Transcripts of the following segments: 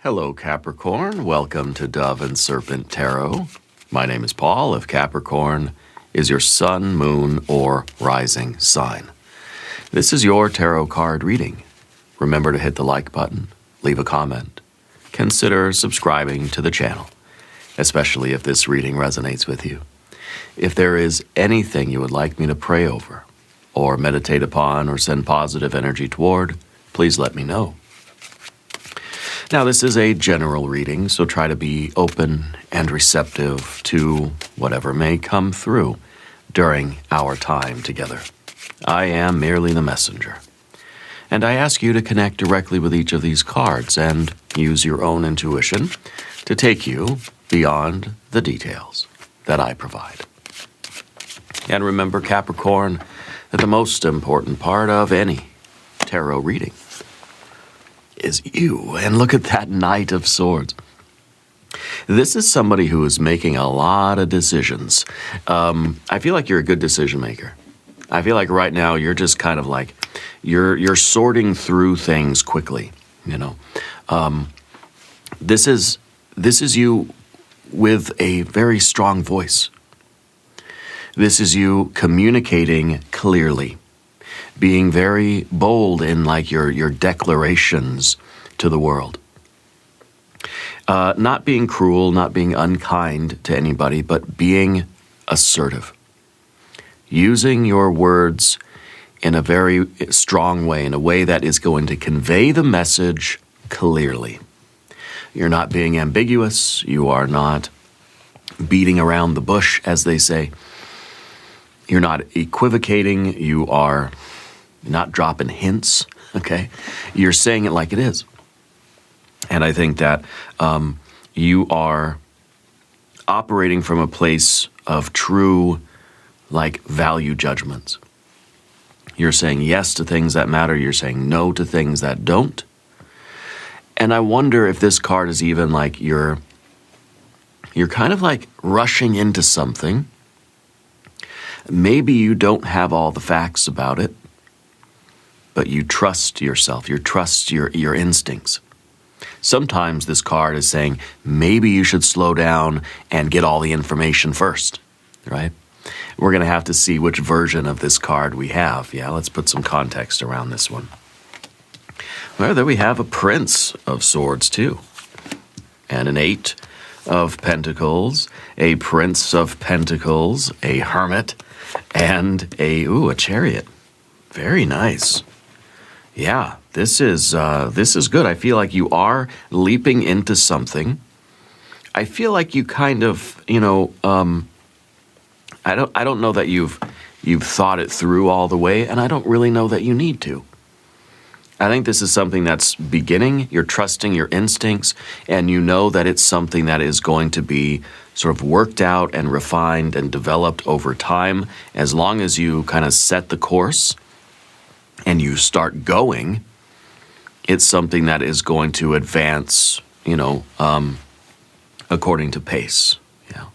Hello, Capricorn. Welcome to Dove and Serpent Tarot. My name is Paul if Capricorn is your sun, moon, or rising sign. This is your tarot card reading. Remember to hit the like button, leave a comment. Consider subscribing to the channel, especially if this reading resonates with you. If there is anything you would like me to pray over, or meditate upon, or send positive energy toward, please let me know. Now, this is a general reading, so try to be open and receptive to whatever may come through during our time together. I am merely the messenger, and I ask you to connect directly with each of these cards and use your own intuition to take you beyond the details that I provide. And remember, Capricorn, that the most important part of any tarot reading is you. And look at that Knight of Swords. This is somebody who is making a lot of decisions. I feel like you're a good decision maker. I feel like right now you're just kind of like, you're sorting through things quickly, you know. This is you with a very strong voice. This is you communicating clearly, being very bold in like your declarations to the world. Not being cruel, not being unkind to anybody, but being assertive. Using your words in a very strong way, in a way that is going to convey the message clearly. You're not being ambiguous. You are not beating around the bush, as they say. You're not equivocating. You are not dropping hints, okay? You're saying it like it is. And I think that you are operating from a place of true, like, value judgments. You're saying yes to things that matter. You're saying no to things that don't. And I wonder if this card is even like you're kind of like rushing into something. Maybe you don't have all the facts about it, but you trust yourself, you trust your instincts. Sometimes this card is saying, maybe you should slow down and get all the information first, right? We're going to have to see which version of this card we have. Yeah, let's put some context around this one. Well, there we have a Prince of Swords, too, and an 8 of Pentacles, a Prince of Pentacles, a Hermit, and a Chariot. Very nice. Yeah, this is good. I feel like you are leaping into something. I feel like you kind of, you know, I don't know that you've thought it through all the way, and I don't really know that you need to. I think this is something that's beginning. You're trusting your instincts, and you know that it's something that is going to be sort of worked out and refined and developed over time. As long as you kind of set the course and you start going, it's something that is going to advance, you know, according to pace. Yeah.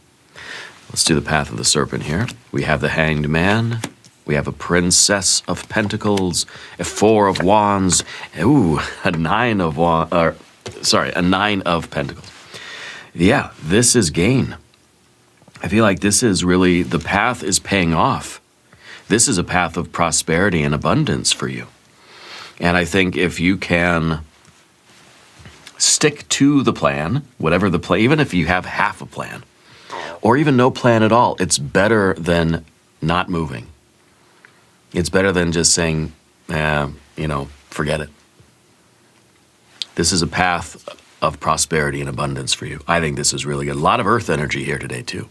Let's do the Path of the Serpent here. We have the Hanged Man. We have a Princess of Pentacles, a 4 of Wands, a 9 of a 9 of Pentacles. Yeah, this is gain. I feel like this is really, the path is paying off. This is a path of prosperity and abundance for you. And I think if you can stick to the plan, whatever the plan, even if you have half a plan, or even no plan at all, it's better than not moving. It's better than just saying, you know, forget it. This is a path of prosperity and abundance for you. I think this is really good. A lot of earth energy here today, too.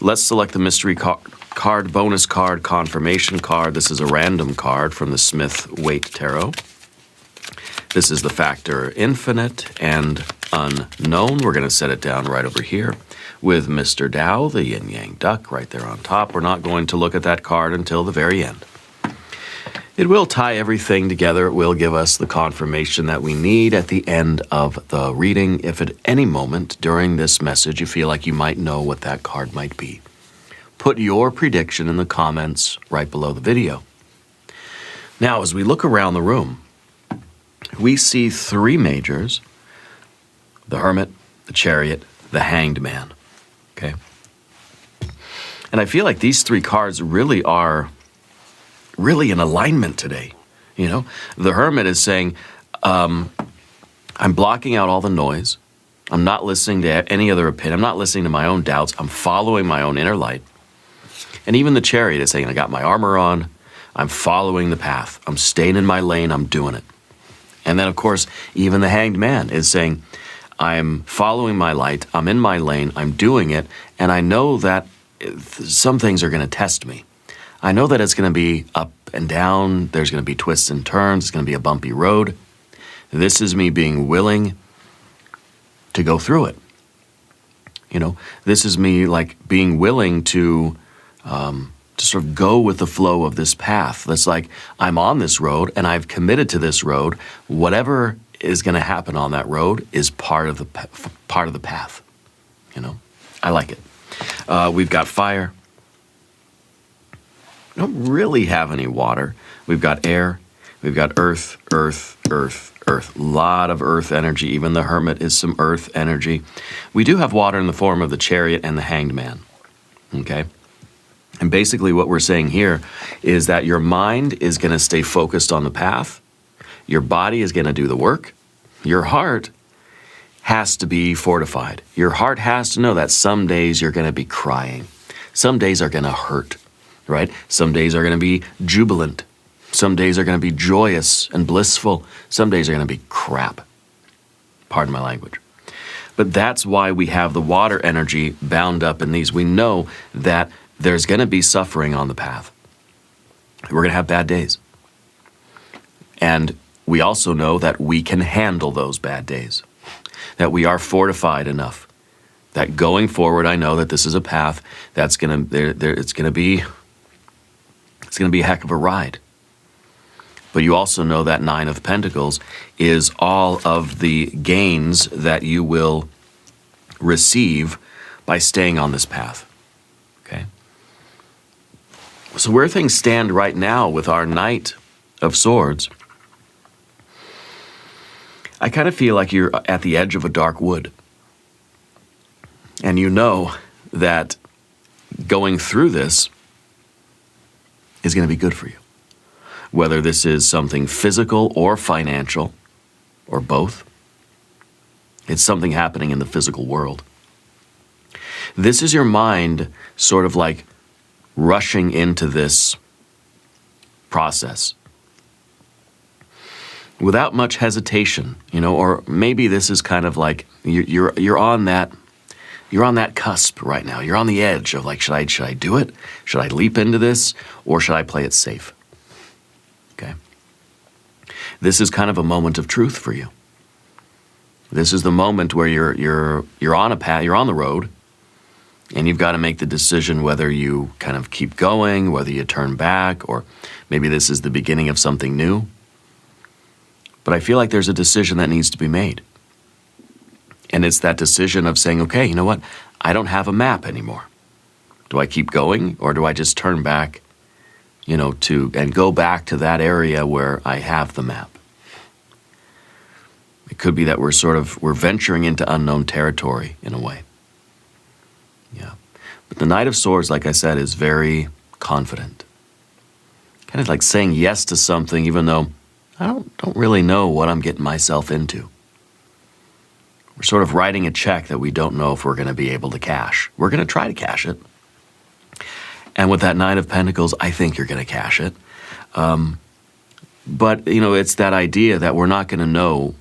Let's select the mystery card, bonus card, confirmation card. This is a random card from the Smith-Waite Tarot. This is the factor infinite and unknown. We're going to set it down right over here with Mr. Tao, the yin-yang duck, right there on top. We're not going to look at that card until the very end. It will tie everything together. It will give us the confirmation that we need at the end of the reading. If at any moment during this message you feel like you might know what that card might be, put your prediction in the comments right below the video. Now, as we look around the room, we see 3 majors, the Hermit, the Chariot, the Hanged Man. Okay? And I feel like these three cards really are in alignment today. You know, the Hermit is saying, I'm blocking out all the noise. I'm not listening to any other opinion. I'm not listening to my own doubts. I'm following my own inner light. And even the Chariot is saying, I got my armor on. I'm following the path. I'm staying in my lane. I'm doing it. And then, of course, even the Hanged Man is saying, I'm following my light. I'm in my lane. I'm doing it. And I know that some things are going to test me. I know that it's going to be up and down. There's going to be twists and turns. It's going to be a bumpy road. This is me being willing to go through it. You know, this is me like being willing to sort of go with the flow of this path. That's like, I'm on this road and I've committed to this road. Whatever is going to happen on that road is part of the path. You know, I like it. We've got fire. We don't really have any water. We've got air. We've got earth, earth, earth, earth. A lot of earth energy. Even the Hermit is some earth energy. We do have water in the form of the Chariot and the Hanged Man. Okay? And basically what we're saying here is that your mind is going to stay focused on the path. Your body is going to do the work. Your heart has to be fortified. Your heart has to know that some days you're going to be crying. Some days are going to hurt, right? Some days are going to be jubilant. Some days are going to be joyous and blissful. Some days are going to be crap. Pardon my language. But that's why we have the water energy bound up in these. We know that there's going to be suffering on the path. We're going to have bad days. And we also know that we can handle those bad days. That we are fortified enough. That going forward, I know that this is a path that's going to, it's going to be a heck of a ride. But you also know that Nine of Pentacles is all of the gains that you will receive by staying on this path. Okay? So where things stand right now with our Knight of Swords, I kind of feel like you're at the edge of a dark wood. And you know that going through this is going to be good for you. Whether this is something physical or financial, or both. It's something happening in the physical world. This is your mind sort of like rushing into this process without much hesitation, you know, or maybe this is kind of like you're on that cusp right now. You're on the edge of like, should I do it? Should I leap into this, or should I play it safe? Okay. This is kind of a moment of truth for you. This is the moment where you're on a path, you're on the road, and you've got to make the decision whether you kind of keep going, whether you turn back, or maybe this is the beginning of something new. But I feel like there's a decision that needs to be made. And it's that decision of saying, okay, you know what? I don't have a map anymore. Do I keep going, or do I just turn back, you know, and go back to that area where I have the map? It could be that we're venturing into unknown territory in a way. Yeah. But the Knight of Swords, like I said, is very confident. Kind of like saying yes to something even though I don't really know what I'm getting myself into. We're sort of writing a check that we don't know if we're going to be able to cash. We're going to try to cash it. And with that Nine of Pentacles, I think you're going to cash it. But, you know, it's that idea that we're not going to know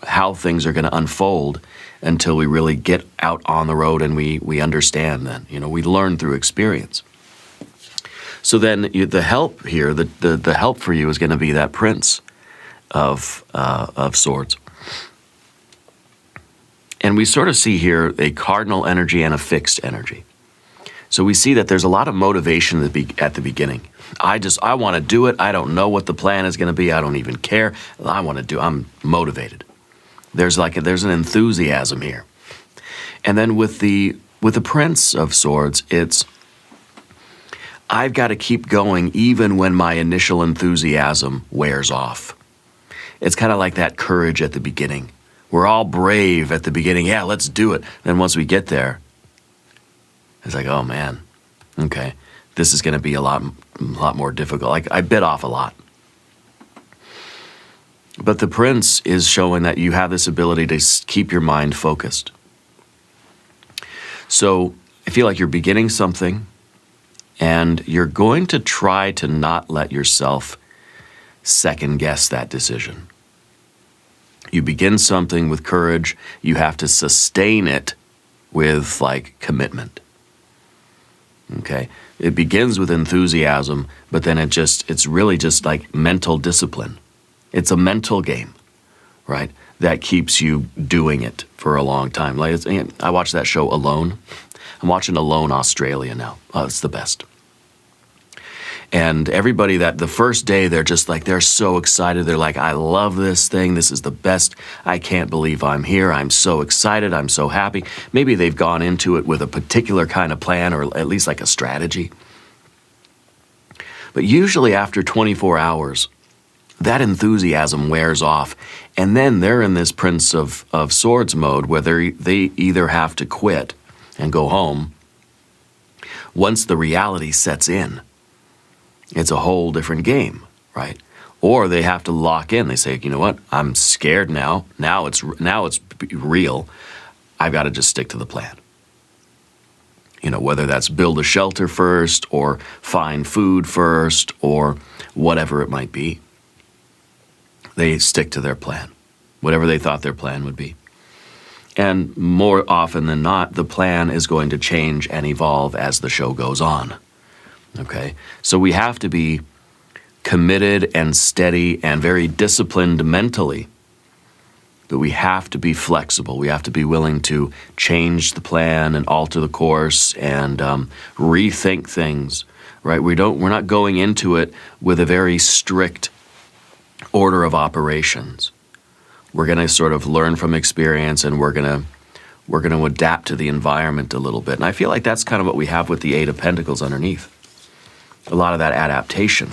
how things are going to unfold until we really get out on the road and we understand then. You know, we learn through experience. So then the help here, the help for you is going to be that Prince of Swords. And we sort of see here a cardinal energy and a fixed energy. So we see that there's a lot of motivation at the beginning. I want to do it. I don't know what the plan is going to be. I don't even care. I'm motivated. There's an enthusiasm here. And then with the Prince of Swords, it's I've got to keep going even when my initial enthusiasm wears off. It's kind of like that courage at the beginning We're all brave at the beginning. Yeah, let's do it. Then once we get there, it's like, oh man, okay, this is going to be a lot more difficult. Like, I bit off a lot. But the Prince is showing that you have this ability to keep your mind focused. So I feel like you're beginning something, and you're going to try to not let yourself second guess that decision. You begin something with courage, you have to sustain it with like commitment. Okay? It begins with enthusiasm, but then it's really just like mental discipline. It's a mental game, right? That keeps you doing it for a long time. Like, I watched that show Alone. I'm watching Alone Australia now. Oh, it's the best. And everybody that the first day, they're just like, they're so excited. They're like, I love this thing. This is the best. I can't believe I'm here. I'm so excited. I'm so happy. Maybe they've gone into it with a particular kind of plan, or at least like a strategy. But usually after 24 hours, that enthusiasm wears off, and then they're in this Prince of Swords mode where they either have to quit and go home. Once the reality sets in, it's a whole different game, right? Or they have to lock in. They say, you know what? I'm scared now. Now it's real. I've got to just stick to the plan. You know, whether that's build a shelter first, or find food first, or whatever it might be. They stick to their plan, whatever they thought their plan would be. And more often than not, the plan is going to change and evolve as the show goes on. Okay? So we have to be committed and steady and very disciplined mentally. But we have to be flexible. We have to be willing to change the plan and alter the course and rethink things, right? We're not going into it with a very strict order of operations. We're going to sort of learn from experience, and we're going to adapt to the environment a little bit. And I feel like that's kind of what we have with the Eight of Pentacles underneath. A lot of that adaptation.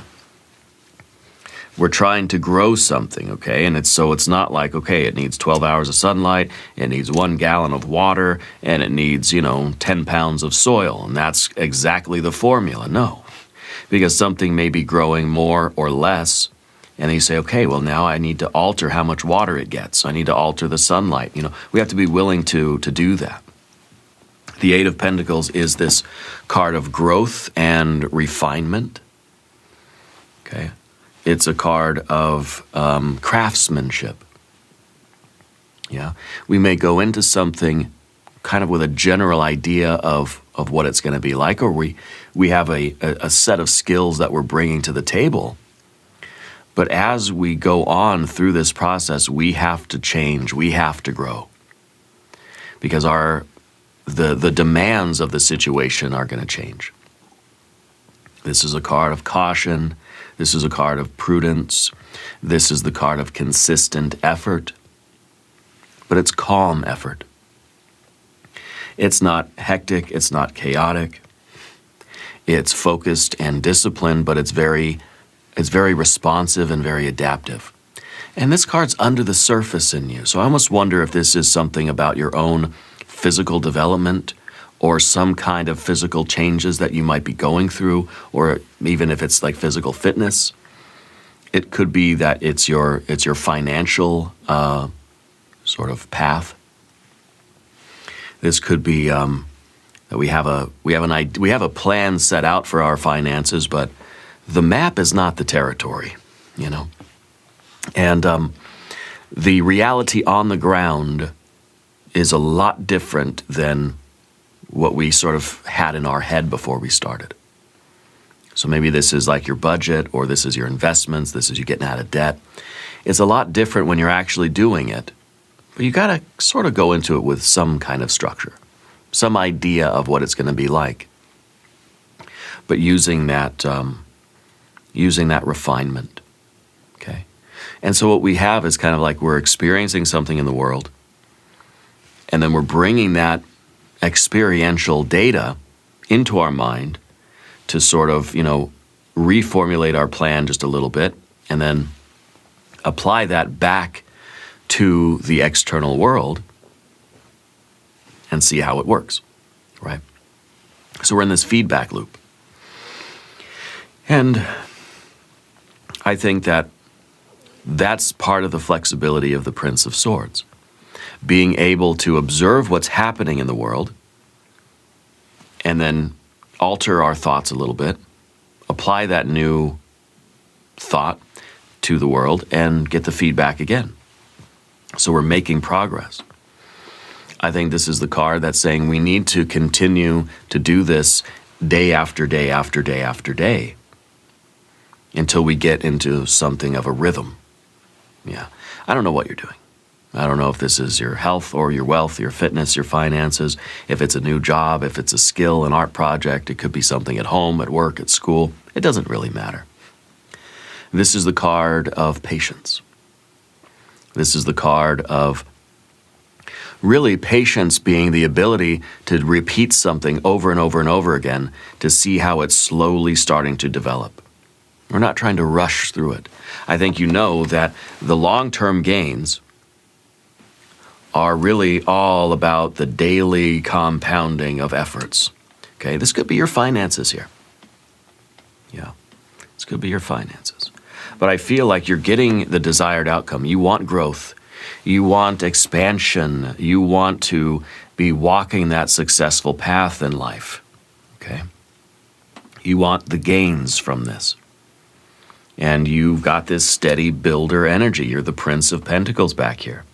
We're trying to grow something, okay? And it's not like, okay, it needs 12 hours of sunlight, it needs 1 gallon of water, and it needs, 10 pounds of soil, and that's exactly the formula. No. Because something may be growing more or less. And then you say, okay, well, now I need to alter how much water it gets. I need to alter the sunlight. We have to be willing to do that. The Eight of Pentacles is this card of growth and refinement. Okay? It's a card of craftsmanship. Yeah? We may go into something kind of with a general idea of what it's going to be like, or we have a set of skills that we're bringing to the table. But as we go on through this process, we have to change, we have to grow. Because the demands of the situation are going to change. This is a card of caution, this is a card of prudence, this is the card of consistent effort, but it's calm effort. It's not hectic, it's not chaotic, it's focused and disciplined, but it's very responsive and very adaptive. And this card's under the surface in you. So I almost wonder if this is something about your own physical development, or some kind of physical changes that you might be going through, or even if it's like physical fitness. It could be that it's your financial sort of path. This could be that we have a plan set out for our finances, but the map is not the territory, And the reality on the ground is a lot different than what we sort of had in our head before we started. So maybe this is like your budget, or this is your investments, this is you getting out of debt. It's a lot different when you're actually doing it. But you got to sort of go into it with some kind of structure, some idea of what it's going to be like. But using that refinement, okay? And so what we have is kind of like we're experiencing something in the world, and then we're bringing that experiential data into our mind to sort of, reformulate our plan just a little bit, and then apply that back to the external world and see how it works, right? So we're in this feedback loop. And I think that that's part of the flexibility of the Prince of Swords. Being able to observe what's happening in the world and then alter our thoughts a little bit, apply that new thought to the world and get the feedback again. So we're making progress. I think this is the card that's saying we need to continue to do this day after day after day after day until we get into something of a rhythm. Yeah. I don't know what you're doing. I don't know if this is your health or your wealth, your fitness, your finances, if it's a new job, if it's a skill, an art project, it could be something at home, at work, at school. It doesn't really matter. This is the card of patience. This is the card of really patience being the ability to repeat something over and over and over again to see how it's slowly starting to develop. We're not trying to rush through it. I think you know that the long-term gains are really all about the daily compounding of efforts. Okay, this could be your finances here. Yeah, this could be your finances. But I feel like you're getting the desired outcome. You want growth. You want expansion. You want to be walking that successful path in life. Okay? You want the gains from this. And you've got this steady builder energy. You're the Prince of Pentacles back here.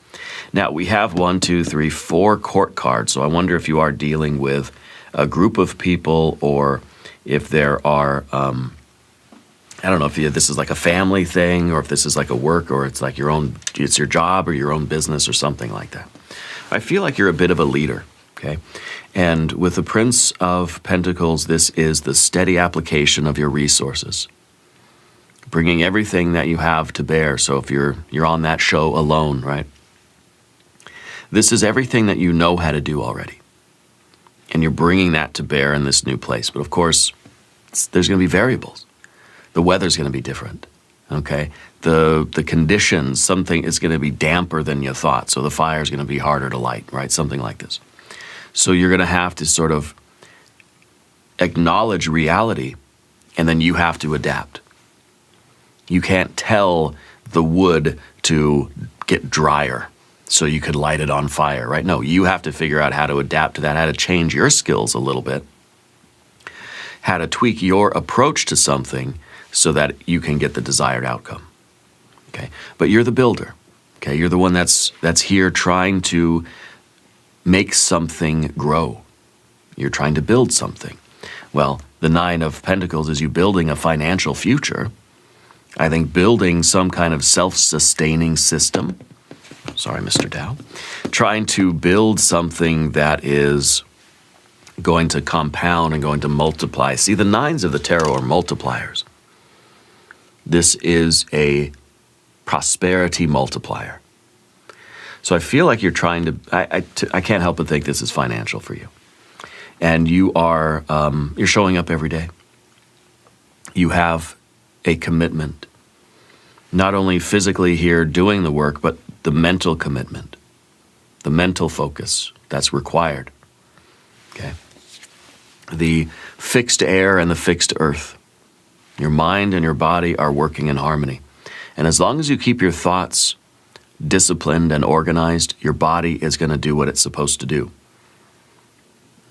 Now, we have 4 court cards, so I wonder if you are dealing with a group of people or if there are, I don't know if this is like a family thing or if this is like a work or it's like it's your job or your own business or something like that. I feel like you're a bit of a leader, okay? And with the Prince of Pentacles, this is the steady application of your resources, bringing everything that you have to bear. So if you're on that show alone, right? This is everything that you know how to do already. And you're bringing that to bear in this new place. But of course, there's going to be variables. The weather's going to be different, okay? The conditions, something is going to be damper than you thought. So the fire's going to be harder to light, right? Something like this. So you're going to have to sort of acknowledge reality, and then you have to adapt. You can't tell the wood to get drier so you could light it on fire, right? No, you have to figure out how to adapt to that, how to change your skills a little bit, how to tweak your approach to something so that you can get the desired outcome, okay? But you're the builder, okay? You're the one that's here trying to make something grow. You're trying to build something. Well, the 9 of Pentacles is you building a financial future. I think building some kind of self-sustaining system. Sorry, Mr. Dow. Trying to build something that is going to compound and going to multiply. See, the 9s of the tarot are multipliers. This is a prosperity multiplier. So I feel like you're trying to, I can't help but think this is financial for you. And you are, you're showing up every day. You have a commitment, not only physically here doing the work, but the mental commitment, the mental focus that's required, okay? The fixed air and the fixed earth. Your mind and your body are working in harmony. And as long as you keep your thoughts disciplined and organized, your body is going to do what it's supposed to do.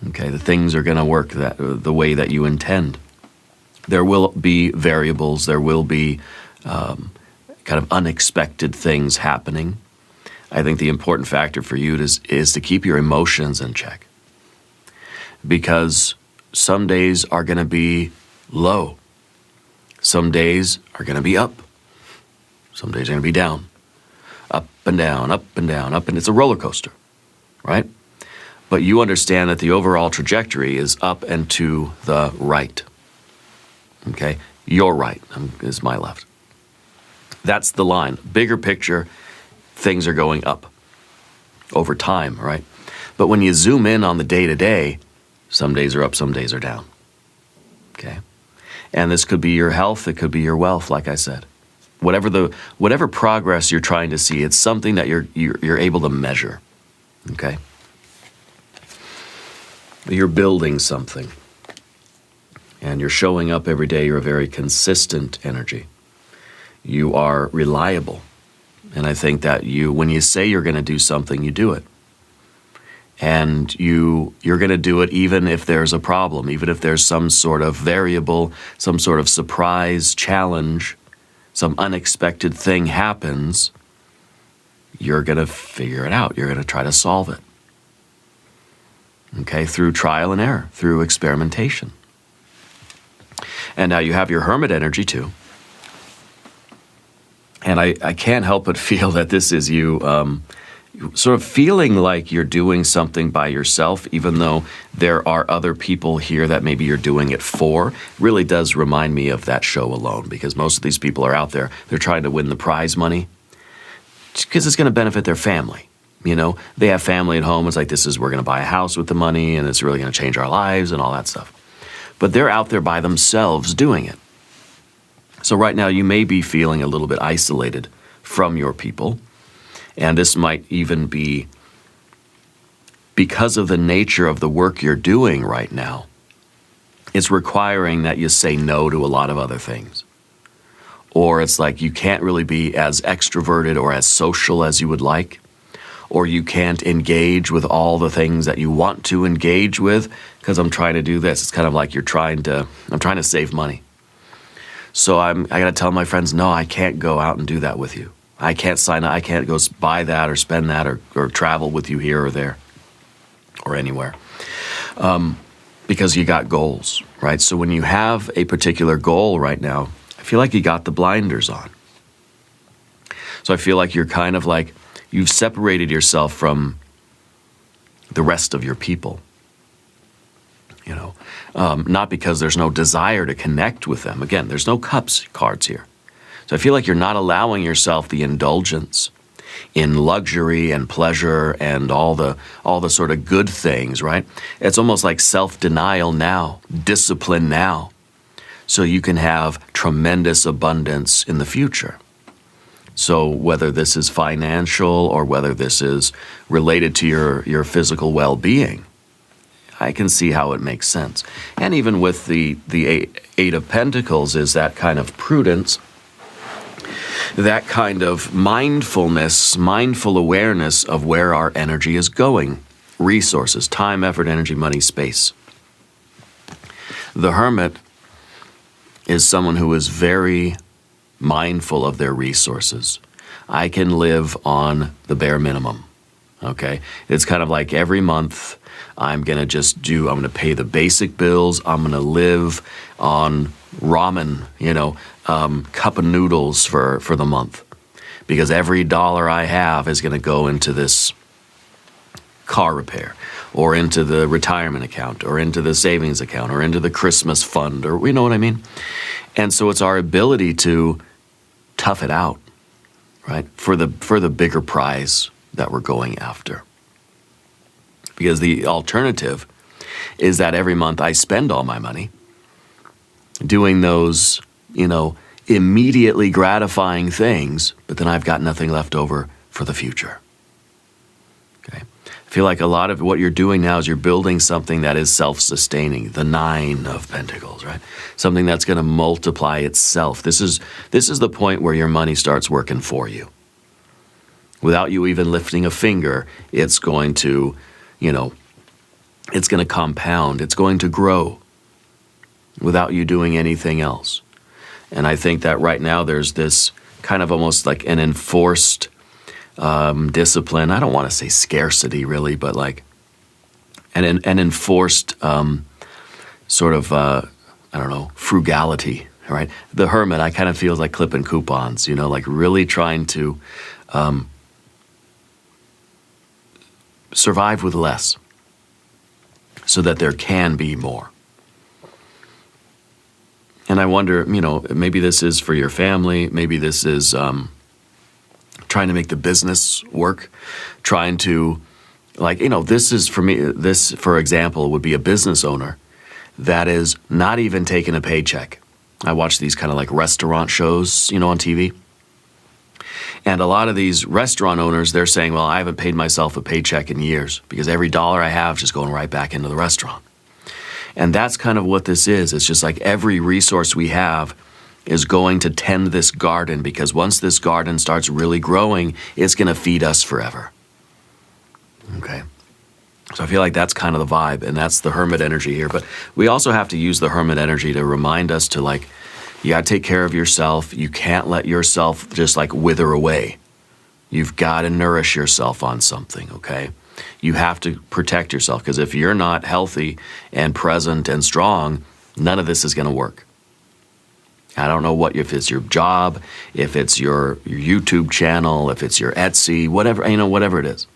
Okay, the things are going to work the way that you intend. There will be variables, there will be kind of unexpected things happening. I think the important factor for you is to keep your emotions in check. Because some days are going to be low. Some days are going to be up. Some days are going to be down. Up and down, up and down, up, and it's a roller coaster, right? But you understand that the overall trajectory is up and to the right. Okay? Your right is my left. That's the line. Bigger picture, things are going up over time, right? But when you zoom in on the day-to-day, some days are up, some days are down. Okay? And this could be your health, it could be your wealth, like I said. whatever progress you're trying to see, it's something that you're able to measure. Okay? You're building something. And you're showing up every day. You're a very consistent energy. You are reliable. And I think that when you say you're going to do something, you do it. And you're going to do it even if there's a problem, even if there's some sort of variable, some sort of surprise challenge, some unexpected thing happens, you're going to figure it out. You're going to try to solve it. Okay, through trial and error, through experimentation. And now you have your hermit energy too. And I can't help but feel that this is you sort of feeling like you're doing something by yourself, even though there are other people here that maybe you're doing it for. Really does remind me of that show Alone, because most of these people are out there, they're trying to win the prize money because it's going to benefit their family. You know, they have family at home. It's like, we're going to buy a house with the money, and it's really going to change our lives and all that stuff. But they're out there by themselves doing it. So right now you may be feeling a little bit isolated from your people. And this might even be because of the nature of the work you're doing right now. It's requiring that you say no to a lot of other things. Or it's like you can't really be as extroverted or as social as you would like. Or you can't engage with all the things that you want to engage with because I'm trying to do this. It's kind of like I'm trying to save money. So I got to tell my friends, no, I can't go out and do that with you. I can't sign up. I can't go buy that or spend that or travel with you here or there or anywhere. Because you got goals, right? So when you have a particular goal right now, I feel like you got the blinders on. So I feel like you're kind of like, you've separated yourself from the rest of your people. You know, not because there's no desire to connect with them. Again, there's no cups cards here. So I feel like you're not allowing yourself the indulgence in luxury and pleasure and all the sort of good things, right? It's almost like self-denial now, discipline now, so you can have tremendous abundance in the future. So whether this is financial or whether this is related to your physical well-being, I can see how it makes sense. And even with the Eight of Pentacles is that kind of prudence, that kind of mindfulness, mindful awareness of where our energy is going. Resources, time, effort, energy, money, space. The Hermit is someone who is very mindful of their resources. I can live on the bare minimum, okay? It's kind of like every month I'm going to pay the basic bills. I'm going to live on ramen, cup of noodles for the month. Because every dollar I have is going to go into this car repair or into the retirement account or into the savings account or into the Christmas fund, or you know what I mean? And so it's our ability to tough it out, right? For the bigger prize that we're going after. Because the alternative is that every month I spend all my money doing those, immediately gratifying things, but then I've got nothing left over for the future. Okay? I feel like a lot of what you're doing now is you're building something that is self-sustaining, the Nine of Pentacles, right? Something that's going to multiply itself. This is the point where your money starts working for you. Without you even lifting a finger, it's going to, it's going to compound. It's going to grow without you doing anything else. And I think that right now there's this kind of almost like an enforced discipline. I don't want to say scarcity really, but like an enforced frugality, right? The Hermit, I kind of feels like clipping coupons, like really trying to survive with less so that there can be more. And I wonder, maybe this is for your family, maybe this is trying to make the business work, trying to, this is for me, this, for example, would be a business owner that is not even taking a paycheck. I watch these kind of like restaurant shows, on TV. And a lot of these restaurant owners, they're saying, well, I haven't paid myself a paycheck in years because every dollar I have is just going right back into the restaurant. And that's kind of what this is. It's just like every resource we have is going to tend this garden, because once this garden starts really growing, it's going to feed us forever. Okay? So I feel like that's kind of the vibe, and that's the hermit energy here. But we also have to use the hermit energy to remind us to, like, you got to take care of yourself. You can't let yourself just like wither away. You've got to nourish yourself on something, okay? You have to protect yourself, because if you're not healthy and present and strong, none of this is going to work. I don't know what, if it's your job, if it's your YouTube channel, if it's your Etsy, whatever, whatever it is.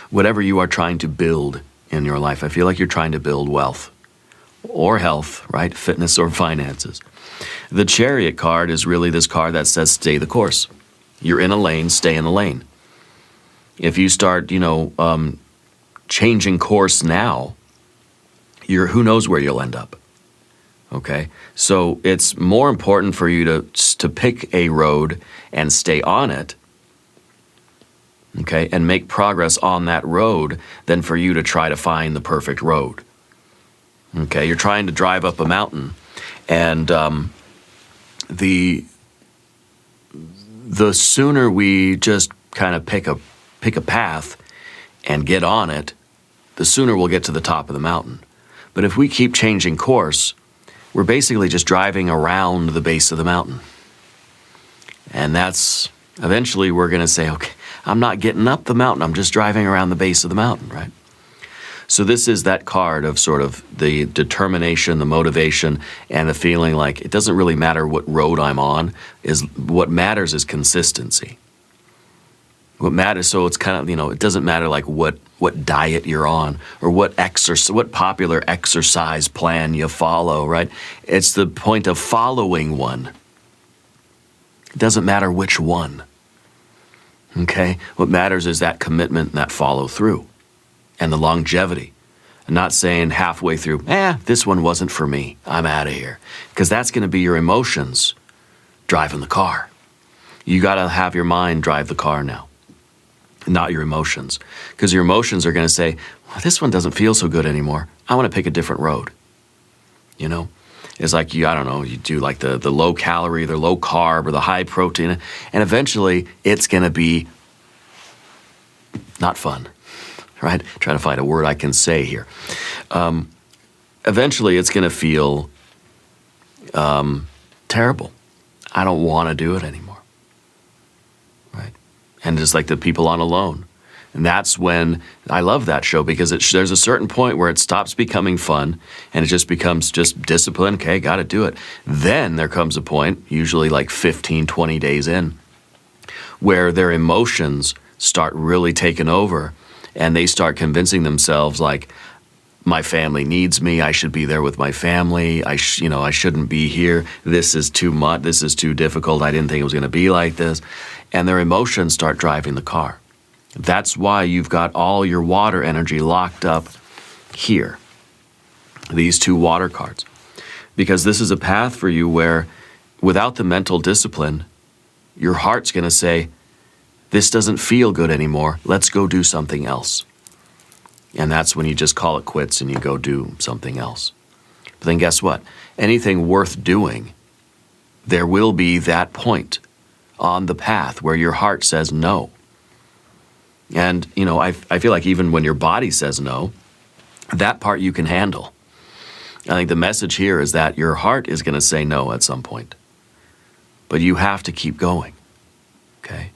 Whatever you are trying to build in your life, I feel like you're trying to build wealth or health, right? Fitness or finances. The Chariot card is really this card that says stay the course. You're in a lane, stay in the lane. If you start, changing course now, who knows where you'll end up. Okay? So it's more important for you to pick a road and stay on it, okay, and make progress on that road than for you to try to find the perfect road. Okay, you're trying to drive up a mountain, and the sooner we just kind of pick a path and get on it, the sooner we'll get to the top of the mountain. But if we keep changing course, we're basically just driving around the base of the mountain. And that's, eventually we're going to say, okay, I'm not getting up the mountain, I'm just driving around the base of the mountain, right? So this is that card of sort of the determination, the motivation, and the feeling like it doesn't really matter what road I'm on. What matters is consistency. What matters, so it's kind of, it doesn't matter like what diet you're on or what popular exercise plan you follow, right? It's the point of following one. It doesn't matter which one. Okay? What matters is that commitment and that follow through. And the longevity. And not saying halfway through, this one wasn't for me, I'm out of here. Because that's going to be your emotions driving the car. You got to have your mind drive the car now, not your emotions. Because your emotions are going to say, well, this one doesn't feel so good anymore. I want to pick a different road. It's like, you do like the low calorie, the low carb, or the high protein. And eventually, it's going to be not fun. Right? Trying to find a word I can say here. Eventually, it's going to feel terrible. I don't want to do it anymore. Right? And just like the people on Alone. And that's when I love that show, because there's a certain point where it stops becoming fun and it just becomes just discipline. Okay, got to do it. Then there comes a point, usually like 15, 20 days in, where their emotions start really taking over. And they start convincing themselves, like, my family needs me. I should be there with my family. I shouldn't be here. This is too much. This is too difficult. I didn't think it was going to be like this. And their emotions start driving the car. That's why you've got all your water energy locked up here. These two water cards. Because this is a path for you where, without the mental discipline, your heart's going to say, this doesn't feel good anymore. Let's go do something else. And that's when you just call it quits and you go do something else. But then guess what? Anything worth doing, there will be that point on the path where your heart says no. And, I feel like even when your body says no, that part you can handle. I think the message here is that your heart is going to say no at some point. But you have to keep going. Okay?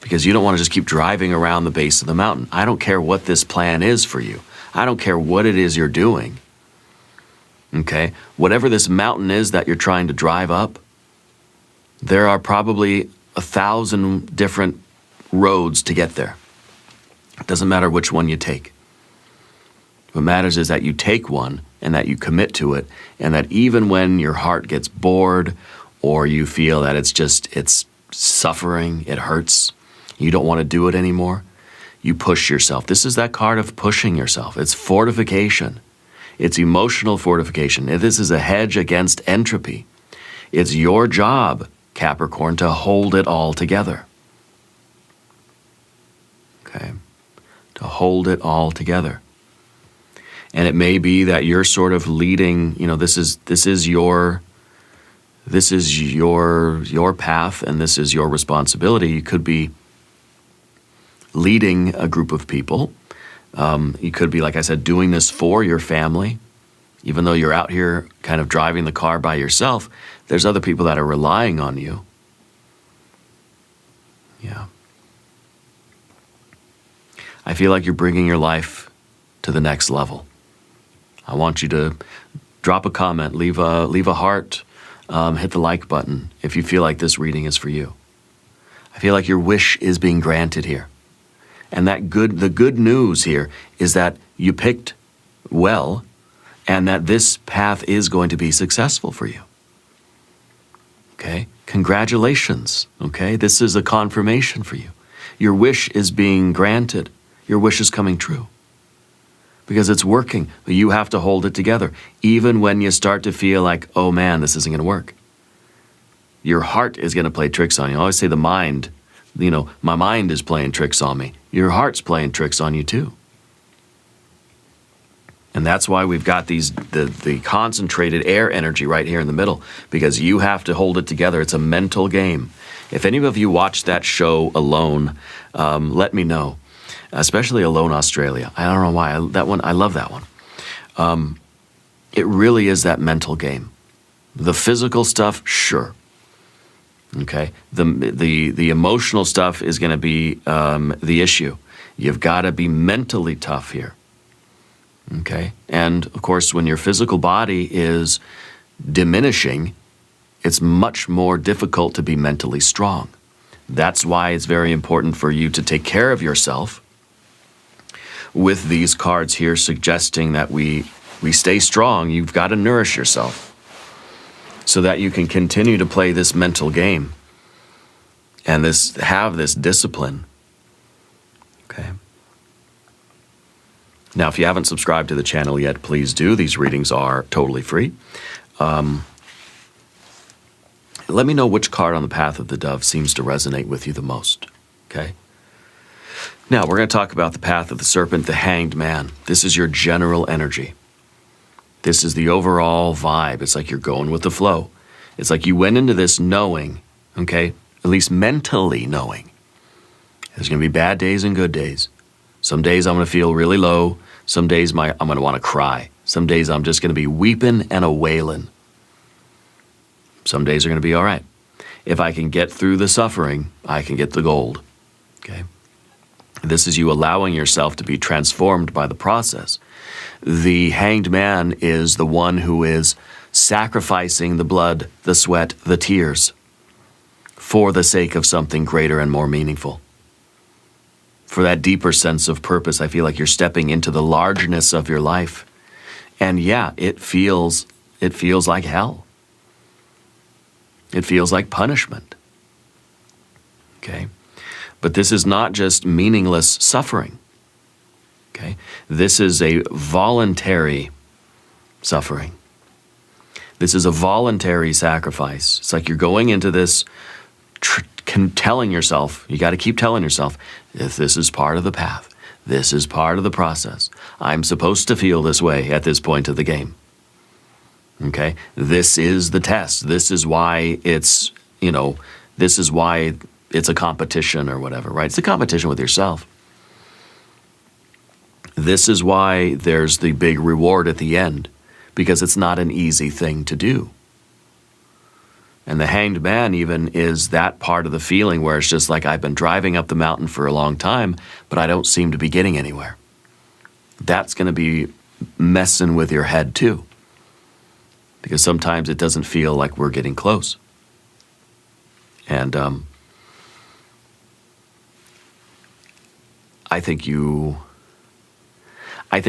Because you don't want to just keep driving around the base of the mountain. I don't care what this plan is for you. I don't care what it is you're doing. Okay? Whatever this mountain is that you're trying to drive up, there are probably 1,000 different roads to get there. It doesn't matter which one you take. What matters is that you take one and that you commit to it, and that even when your heart gets bored or you feel that it's suffering, it hurts, you don't want to do it anymore, you push yourself. This is that card of pushing yourself. It's fortification. It's emotional fortification. This is a hedge against entropy. It's your job, Capricorn, to hold it all together. Okay? To hold it all together. And it may be that you're sort of leading, this is your path, and this is your responsibility. You could be leading a group of people. You could be, like I said, doing this for your family. Even though you're out here kind of driving the car by yourself, there's other people that are relying on you. Yeah. I feel like you're bringing your life to the next level. I want you to drop a comment, leave a heart, hit the like button if you feel like this reading is for you. I feel like your wish is being granted here. And the good news here is that you picked well, and that this path is going to be successful for you. Okay? Congratulations. Okay? This is a confirmation for you. Your wish is being granted. Your wish is coming true. Because it's working, but you have to hold it together. Even when you start to feel like, oh man, this isn't going to work. Your heart is going to play tricks on you. I always say the mind, my mind is playing tricks on me. Your heart's playing tricks on you too. And that's why we've got the concentrated air energy right here in the middle, because you have to hold it together. It's a mental game. If any of you watched that show Alone, let me know, especially Alone Australia. I don't know why. I love that one. It really is that mental game. The physical stuff, sure. Okay. The emotional stuff is going to be the issue. You've got to be mentally tough here. Okay? And, of course, when your physical body is diminishing, it's much more difficult to be mentally strong. That's why it's very important for you to take care of yourself with these cards here suggesting that we stay strong. You've got to nourish yourself so that you can continue to play this mental game and have this discipline. Okay? Now, if you haven't subscribed to the channel yet, please do. These readings are totally free. Let me know which card on the Path of the Dove seems to resonate with you the most. Okay? Now, we're going to talk about the Path of the Serpent, the Hanged Man. This is your general energy. This is the overall vibe. It's like you're going with the flow. It's like you went into this knowing, okay, at least mentally knowing, there's going to be bad days and good days. Some days I'm going to feel really low. Some days I'm going to want to cry. Some days I'm just going to be weeping and a wailing. Some days are going to be all right. If I can get through the suffering, I can get the gold. Okay? This is you allowing yourself to be transformed by the process. The Hanged Man is the one who is sacrificing the blood, the sweat, the tears for the sake of something greater and more meaningful. For that deeper sense of purpose, I feel like you're stepping into the largeness of your life. And yeah, it feels like hell. It feels like punishment. Okay? But this is not just meaningless suffering. Okay? This is a voluntary suffering. This is a voluntary sacrifice. It's like you're going into this telling yourself, you got to keep telling yourself, if this is part of the path, this is part of the process. I'm supposed to feel this way at this point of the game. Okay? This is the test. This is why it's, this is why it's a competition or whatever, right? It's a competition with yourself. This is why there's the big reward at the end, because it's not an easy thing to do. And the Hanged Man even is that part of the feeling where it's just like, I've been driving up the mountain for a long time, but I don't seem to be getting anywhere. That's going to be messing with your head too. Because sometimes it doesn't feel like we're getting close. And I think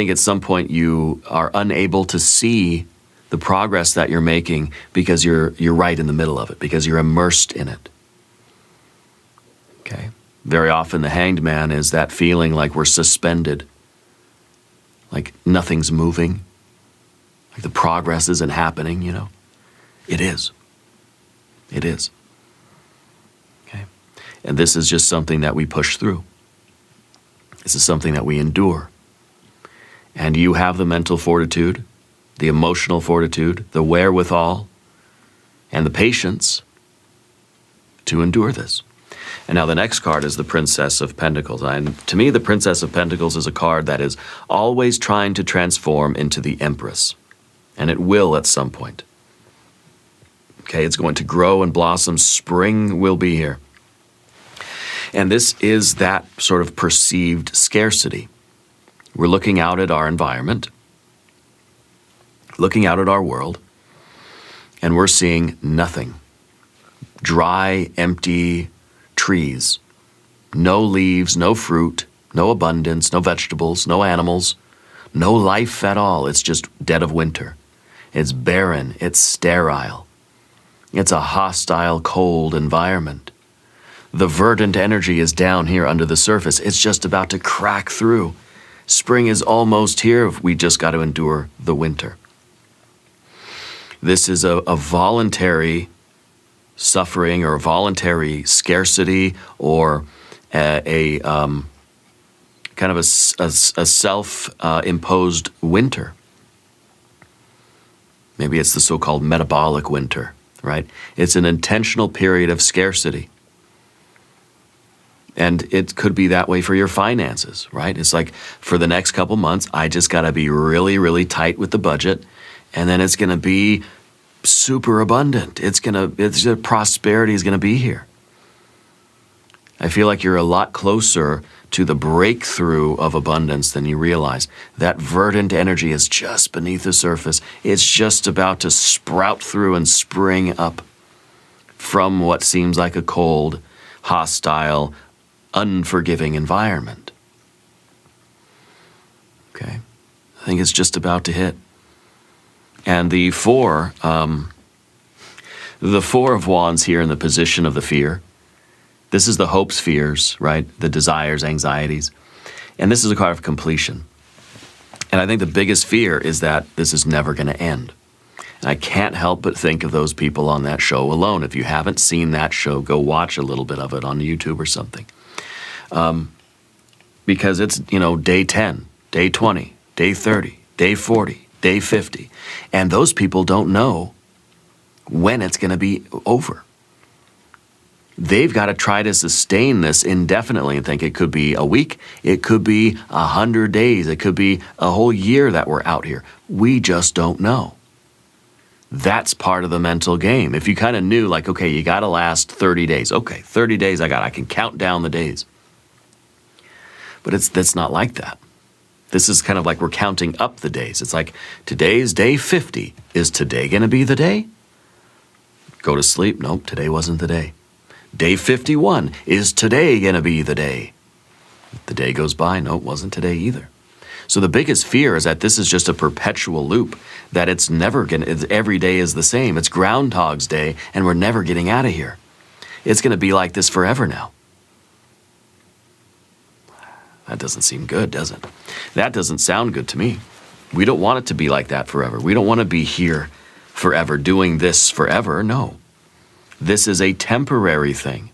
at some point you are unable to see the progress that you're making because you're right in the middle of it, because you're immersed in it. Okay? Very often the Hanged Man is that feeling like we're suspended, like nothing's moving, like the progress isn't happening, It is. It is. And this is just something that we push through. This is something that we endure. And you have the mental fortitude, the emotional fortitude, the wherewithal, and the patience to endure this. And now the next card is the Princess of Pentacles. And to me, the Princess of Pentacles is a card that is always trying to transform into the Empress. And it will at some point. Okay, it's going to grow and blossom. Spring will be here. And this is that sort of perceived scarcity. We're looking out at our environment, looking out at our world, and we're seeing nothing. Dry, empty trees. No leaves, no fruit, no abundance, no vegetables, no animals, no life at all. It's just dead of winter. It's barren, it's sterile. It's a hostile, cold environment. The verdant energy is down here under the surface. It's just about to crack through. Spring is almost here. We just got to endure the winter. This is a voluntary suffering or a voluntary scarcity or a kind of a self-imposed winter. Maybe it's the so-called metabolic winter, right? It's an intentional period of scarcity. And it could be that way for your finances, right? It's like for the next couple months, I just got to be really, really tight with the budget. And then it's going to be super abundant. Prosperity is going to be here. I feel like you're a lot closer to the breakthrough of abundance than you realize. That verdant energy is just beneath the surface. It's just about to sprout through and spring up from what seems like a cold, hostile, unforgiving environment. Okay? I think it's just about to hit. And the Four of Wands here in the position of the fear. This is the hopes, fears, right? The desires, anxieties. And this is a card of completion. And I think the biggest fear is that this is never going to end. And I can't help but think of those people on that show alone. If you haven't seen that show, go watch a little bit of it on YouTube or something. Because it's, day 10, day 20, day 30, day 40, day 50. And those people don't know when it's going to be over. They've got to try to sustain this indefinitely and think it could be a week, it could be 100 days, it could be a whole year that we're out here. We just don't know. That's part of the mental game. If you kind of knew, like, okay, you got to last 30 days. Okay, 30 days I can count down the days. But that's not like that. This is kind of like we're counting up the days. It's like, today's day 50. Is today going to be the day? Go to sleep. Nope, today wasn't the day. Day 51. Is today going to be the day? The day goes by. Nope, wasn't today either. So the biggest fear is that this is just a perpetual loop, that it's never every day is the same. It's Groundhog's Day, and we're never getting out of here. It's going to be like this forever now. That doesn't seem good, does it? That doesn't sound good to me. We don't want it to be like that forever. We don't want to be here forever, doing this forever. No. This is a temporary thing.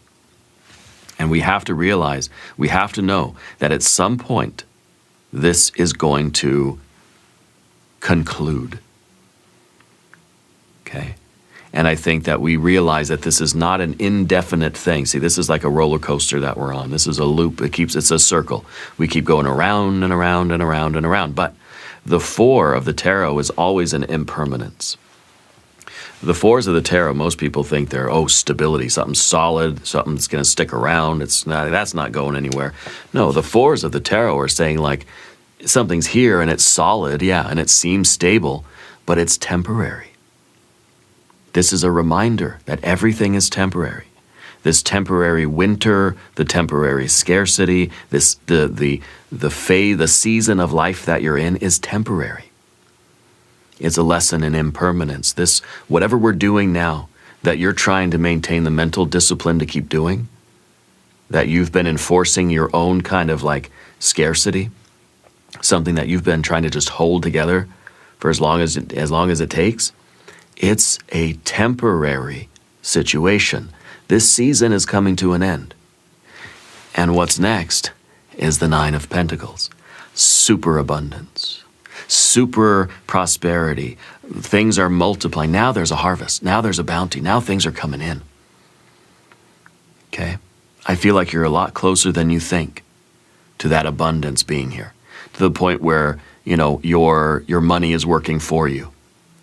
And we have to realize, we have to know that at some point, this is going to conclude. Okay? And I think that we realize that this is not an indefinite thing. See, this is like a roller coaster that we're on. This is a loop. It's a circle. We keep going around and around and around and around. But the Four of the Tarot is always an impermanence. The Fours of the Tarot, most people think they're, stability, something solid, something that's going to stick around. That's not going anywhere. No, the Fours of the Tarot are saying, like, something's here and it's solid, yeah, and it seems stable, but it's temporary. This is a reminder that everything is temporary. This temporary winter, the temporary scarcity, the season of life that you're in is temporary. It's a lesson in impermanence. This, whatever we're doing now, that you're trying to maintain the mental discipline to keep doing, that you've been enforcing your own kind of like scarcity, something that you've been trying to just hold together for as long as it takes. It's a temporary situation. This season is coming to an end. And what's next is the Nine of Pentacles. Superabundance, super prosperity. Things are multiplying. Now there's a harvest. Now there's a bounty. Now things are coming in. Okay? I feel like you're a lot closer than you think to that abundance being here, to the point where, your money is working for you.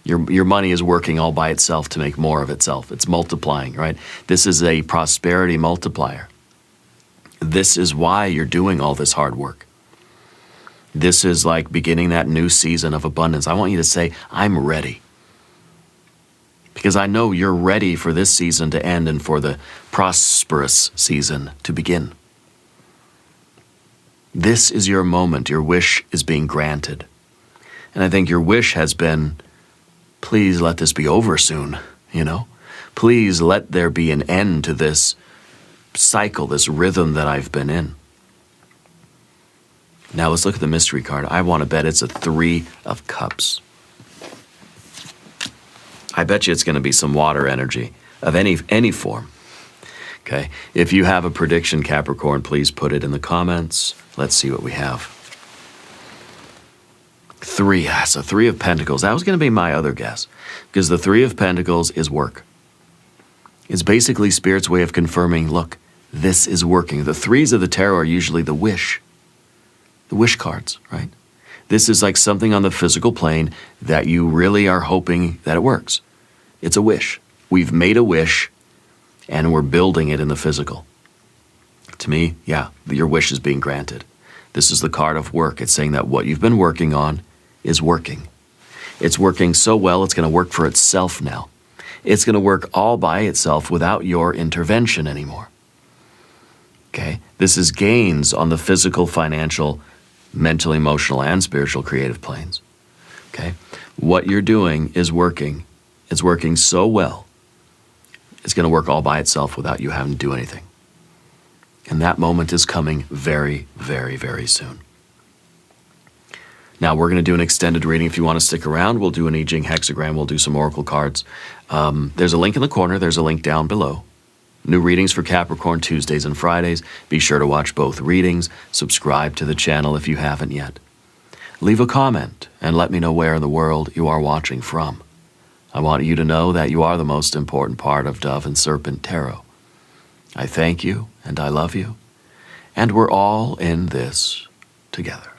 Your money is working all by itself to make more of itself. It's multiplying, right? This is a prosperity multiplier. This is why you're doing all this hard work. This is like beginning that new season of abundance. I want you to say, I'm ready. Because I know you're ready for this season to end and for the prosperous season to begin. This is your moment. Your wish is being granted. And I think your wish has been, please let this be over soon, Please let there be an end to this cycle, this rhythm that I've been in. Now let's look at the mystery card. I want to bet it's a 3 of Cups. I bet you it's going to be some water energy of any form. Okay. If you have a prediction, Capricorn, please put it in the comments. Let's see what we have. 3. So 3 of Pentacles. That was going to be my other guess, because the 3 of Pentacles is work. It's basically Spirit's way of confirming, look, this is working. The 3s of the tarot are usually the wish cards, right? This is like something on the physical plane that you really are hoping that it works. It's a wish. We've made a wish and we're building it in the physical. To me, yeah, your wish is being granted. This is the card of work. It's saying that what you've been working on is working. It's working so well, it's going to work for itself now. It's going to work all by itself without your intervention anymore. Okay? This is gains on the physical, financial, mental, emotional, and spiritual creative planes. Okay? What you're doing is working. It's working so well, it's going to work all by itself without you having to do anything. And that moment is coming very, very, very soon. Now, we're going to do an extended reading. If you want to stick around, we'll do an I Ching hexagram. We'll do some oracle cards. There's a link in the corner. There's a link down below. New readings for Capricorn Tuesdays and Fridays. Be sure to watch both readings. Subscribe to the channel if you haven't yet. Leave a comment and let me know where in the world you are watching from. I want you to know that you are the most important part of Dove and Serpent Tarot. I thank you and I love you. And we're all in this together.